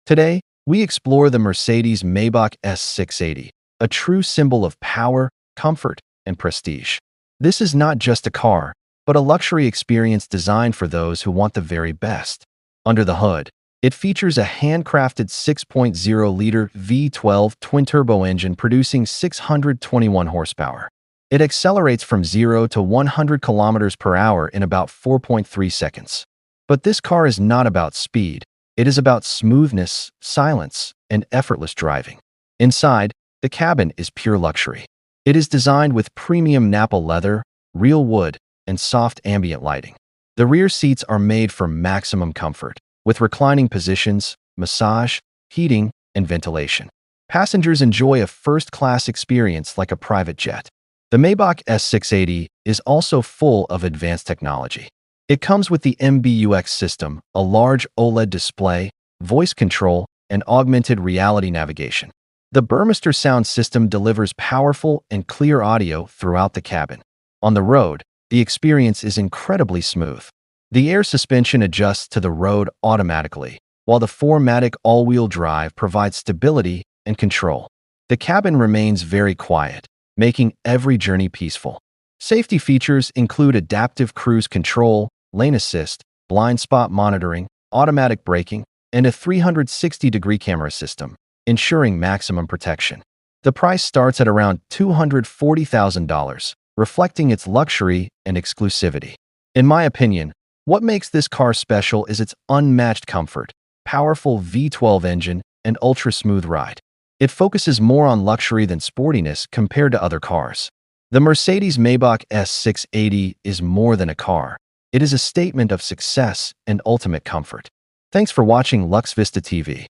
Today, we explore the Mercedes-Maybach S680, a true symbol of power, comfort, and prestige. This is not just a car, but a luxury experience designed for those who want the very best. Under the hood, it features a handcrafted 6.0-liter V12 twin-turbo engine producing 621 horsepower. It accelerates from 0 to 100 kilometers per hour in about 4.3 seconds. But this car is not about speed. It is about smoothness, silence, and effortless driving. Inside, the cabin is pure luxury. It is designed with premium Nappa leather, real wood, and soft ambient lighting. The rear seats are made for maximum comfort, with reclining positions, massage, heating, and ventilation. Passengers enjoy a first-class experience like a private jet. The Maybach S680 is also full of advanced technology. It comes with the MBUX system, a large OLED display, voice control, and augmented reality navigation. The Burmester sound system delivers powerful and clear audio throughout the cabin. On the road, the experience is incredibly smooth. The air suspension adjusts to the road automatically, while the 4MATIC all-wheel drive provides stability and control. The cabin remains very quiet, making every journey peaceful. Safety features include adaptive cruise control, lane assist, blind spot monitoring, automatic braking, and a 360-degree camera system, ensuring maximum protection. The price starts at around $240,000, reflecting its luxury and exclusivity. In my opinion, what makes this car special is its unmatched comfort, powerful V12 engine, and ultra-smooth ride. It focuses more on luxury than sportiness compared to other cars. The Mercedes-Maybach S680 is more than a car. It is a statement of success and ultimate comfort. Thanks for watching Luxevista TV.